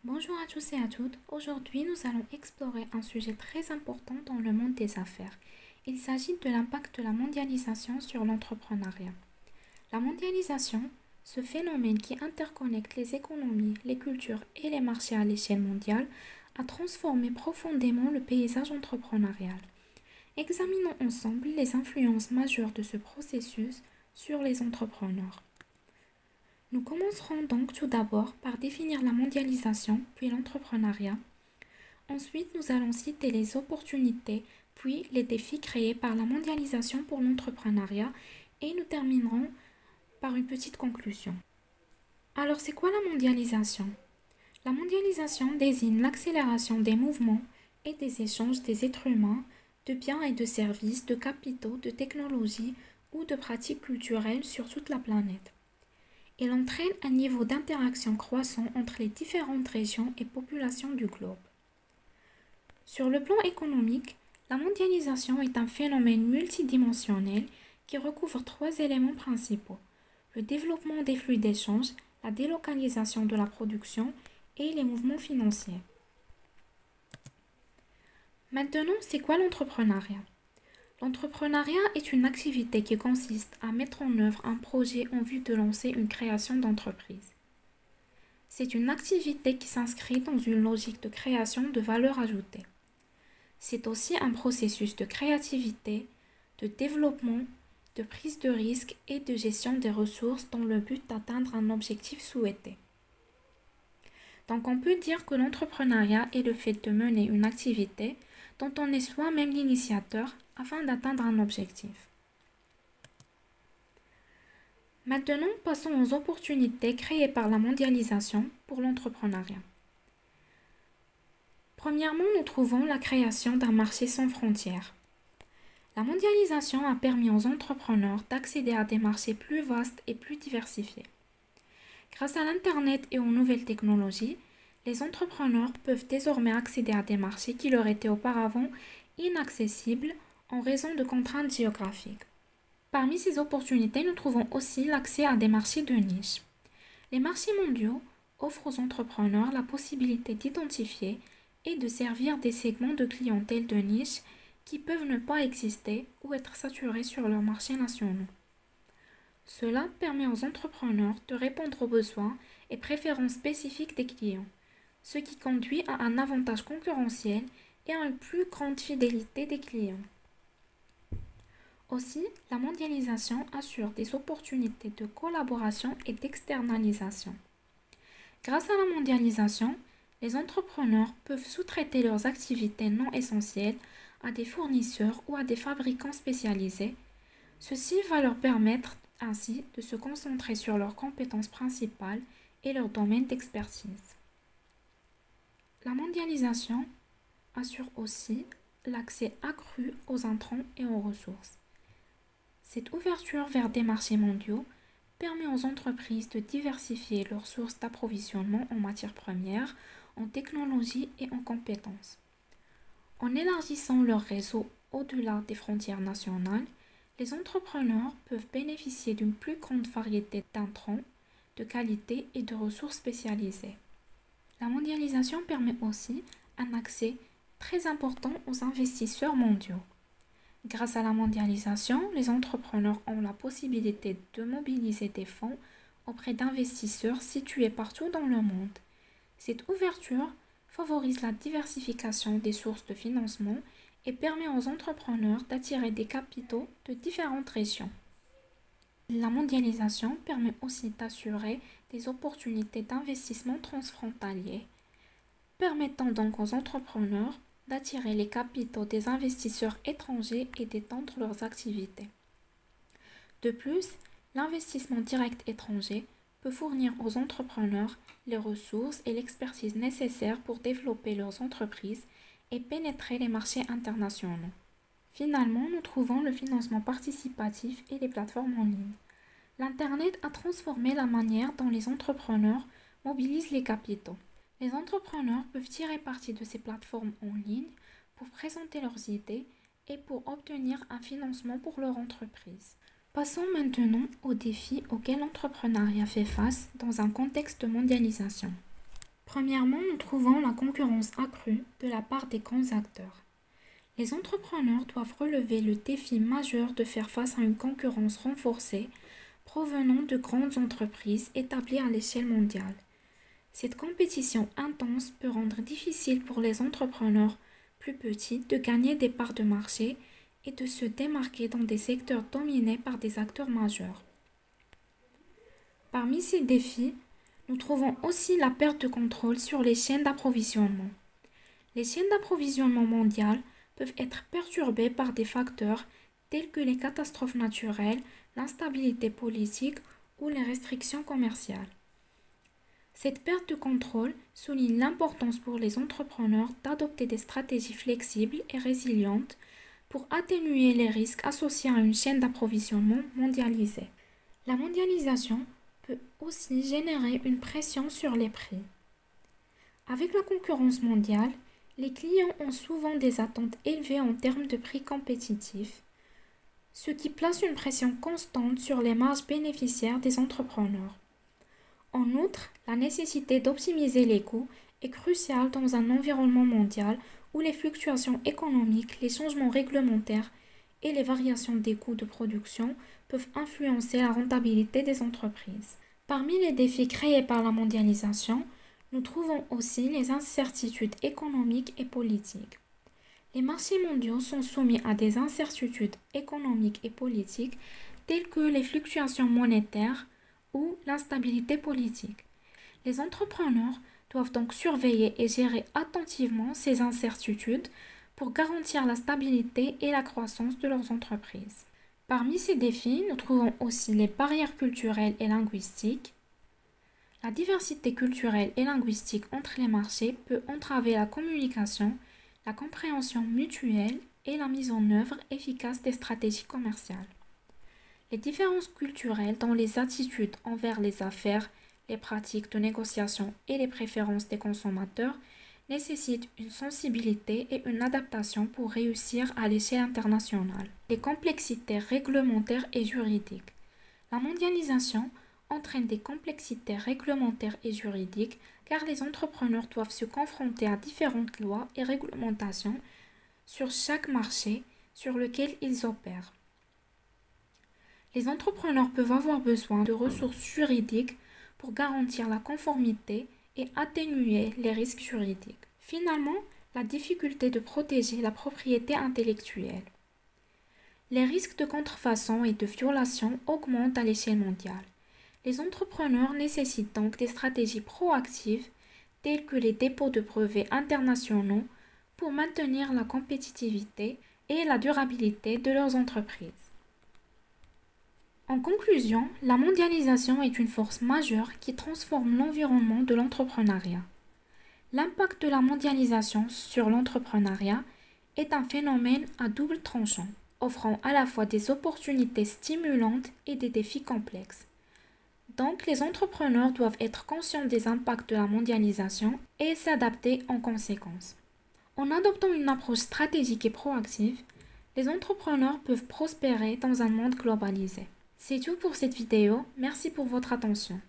Bonjour à tous et à toutes. Aujourd'hui, nous allons explorer un sujet très important dans le monde des affaires. Il s'agit de l'impact de la mondialisation sur l'entrepreneuriat. La mondialisation, ce phénomène qui interconnecte les économies, les cultures et les marchés à l'échelle mondiale, a transformé profondément le paysage entrepreneurial. Examinons ensemble les influences majeures de ce processus sur les entrepreneurs. Nous commencerons donc tout d'abord par définir la mondialisation, puis l'entrepreneuriat. Ensuite, nous allons citer les opportunités, puis les défis créés par la mondialisation pour l'entrepreneuriat et nous terminerons par une petite conclusion. Alors, c'est quoi la mondialisation? La mondialisation désigne l'accélération des mouvements et des échanges des êtres humains, de biens et de services, de capitaux, de technologies ou de pratiques culturelles sur toute la planète. Il entraîne un niveau d'interaction croissant entre les différentes régions et populations du globe. Sur le plan économique, la mondialisation est un phénomène multidimensionnel qui recouvre trois éléments principaux: le développement des flux d'échange, la délocalisation de la production et les mouvements financiers. Maintenant, c'est quoi l'entrepreneuriat? L'entrepreneuriat est une activité qui consiste à mettre en œuvre un projet en vue de lancer une création d'entreprise. C'est une activité qui s'inscrit dans une logique de création de valeur ajoutée. C'est aussi un processus de créativité, de développement, de prise de risque et de gestion des ressources dans le but d'atteindre un objectif souhaité. Donc on peut dire que l'entrepreneuriat est le fait de mener une activité dont on est soi-même l'initiateur afin d'atteindre un objectif. Maintenant, passons aux opportunités créées par la mondialisation pour l'entrepreneuriat. Premièrement, nous trouvons la création d'un marché sans frontières. La mondialisation a permis aux entrepreneurs d'accéder à des marchés plus vastes et plus diversifiés. Grâce à l'Internet et aux nouvelles technologies, les entrepreneurs peuvent désormais accéder à des marchés qui leur étaient auparavant inaccessibles en raison de contraintes géographiques. Parmi ces opportunités, nous trouvons aussi l'accès à des marchés de niche. Les marchés mondiaux offrent aux entrepreneurs la possibilité d'identifier et de servir des segments de clientèle de niche qui peuvent ne pas exister ou être saturés sur leurs marchés nationaux. Cela permet aux entrepreneurs de répondre aux besoins et préférences spécifiques des clients, ce qui conduit à un avantage concurrentiel et à une plus grande fidélité des clients. Aussi, la mondialisation assure des opportunités de collaboration et d'externalisation. Grâce à la mondialisation, les entrepreneurs peuvent sous-traiter leurs activités non essentielles à des fournisseurs ou à des fabricants spécialisés. Ceci va leur permettre ainsi de se concentrer sur leurs compétences principales et leur domaine d'expertise. La mondialisation assure aussi l'accès accru aux intrants et aux ressources. Cette ouverture vers des marchés mondiaux permet aux entreprises de diversifier leurs sources d'approvisionnement en matières premières, en technologie et en compétences. En élargissant leur réseau au-delà des frontières nationales, les entrepreneurs peuvent bénéficier d'une plus grande variété d'intrants, de qualité et de ressources spécialisées. La mondialisation permet aussi un accès très important aux investisseurs mondiaux. Grâce à la mondialisation, les entrepreneurs ont la possibilité de mobiliser des fonds auprès d'investisseurs situés partout dans le monde. Cette ouverture favorise la diversification des sources de financement et permet aux entrepreneurs d'attirer des capitaux de différentes régions. La mondialisation permet aussi d'assurer des opportunités d'investissement transfrontaliers, permettant donc aux entrepreneurs d'attirer les capitaux des investisseurs étrangers et d'étendre leurs activités. De plus, l'investissement direct étranger peut fournir aux entrepreneurs les ressources et l'expertise nécessaires pour développer leurs entreprises et pénétrer les marchés internationaux. Finalement, nous trouvons le financement participatif et les plateformes en ligne. L'Internet a transformé la manière dont les entrepreneurs mobilisent les capitaux. Les entrepreneurs peuvent tirer parti de ces plateformes en ligne pour présenter leurs idées et pour obtenir un financement pour leur entreprise. Passons maintenant aux défis auxquels l'entrepreneuriat fait face dans un contexte de mondialisation. Premièrement, nous trouvons la concurrence accrue de la part des grands acteurs. Les entrepreneurs doivent relever le défi majeur de faire face à une concurrence renforcée provenant de grandes entreprises établies à l'échelle mondiale. Cette compétition intense peut rendre difficile pour les entrepreneurs plus petits de gagner des parts de marché et de se démarquer dans des secteurs dominés par des acteurs majeurs. Parmi ces défis, nous trouvons aussi la perte de contrôle sur les chaînes d'approvisionnement. Les chaînes d'approvisionnement mondiales peuvent être perturbées par des facteurs tels que les catastrophes naturelles, l'instabilité politique ou les restrictions commerciales. Cette perte de contrôle souligne l'importance pour les entrepreneurs d'adopter des stratégies flexibles et résilientes pour atténuer les risques associés à une chaîne d'approvisionnement mondialisée. La mondialisation peut aussi générer une pression sur les prix. Avec la concurrence mondiale, les clients ont souvent des attentes élevées en termes de prix compétitifs, ce qui place une pression constante sur les marges bénéficiaires des entrepreneurs. En outre, la nécessité d'optimiser les coûts est cruciale dans un environnement mondial où les fluctuations économiques, les changements réglementaires et les variations des coûts de production peuvent influencer la rentabilité des entreprises. Parmi les défis créés par la mondialisation, nous trouvons aussi les incertitudes économiques et politiques. Les marchés mondiaux sont soumis à des incertitudes économiques et politiques telles que les fluctuations monétaires ou l'instabilité politique. Les entrepreneurs doivent donc surveiller et gérer attentivement ces incertitudes pour garantir la stabilité et la croissance de leurs entreprises. Parmi ces défis, nous trouvons aussi les barrières culturelles et linguistiques. La diversité culturelle et linguistique entre les marchés peut entraver la communication, la compréhension mutuelle et la mise en œuvre efficace des stratégies commerciales. Les différences culturelles dans les attitudes envers les affaires, les pratiques de négociation et les préférences des consommateurs nécessitent une sensibilité et une adaptation pour réussir à l'échelle internationale. Les complexités réglementaires et juridiques. La mondialisation entraîne des complexités réglementaires et juridiques car les entrepreneurs doivent se confronter à différentes lois et réglementations sur chaque marché sur lequel ils opèrent. Les entrepreneurs peuvent avoir besoin de ressources juridiques pour garantir la conformité et atténuer les risques juridiques. Finalement, la difficulté de protéger la propriété intellectuelle. Les risques de contrefaçon et de violation augmentent à l'échelle mondiale. Les entrepreneurs nécessitent donc des stratégies proactives telles que les dépôts de brevets internationaux pour maintenir la compétitivité et la durabilité de leurs entreprises. En conclusion, la mondialisation est une force majeure qui transforme l'environnement de l'entrepreneuriat. L'impact de la mondialisation sur l'entrepreneuriat est un phénomène à double tranchant, offrant à la fois des opportunités stimulantes et des défis complexes. Donc, les entrepreneurs doivent être conscients des impacts de la mondialisation et s'adapter en conséquence. En adoptant une approche stratégique et proactive, les entrepreneurs peuvent prospérer dans un monde globalisé. C'est tout pour cette vidéo, merci pour votre attention.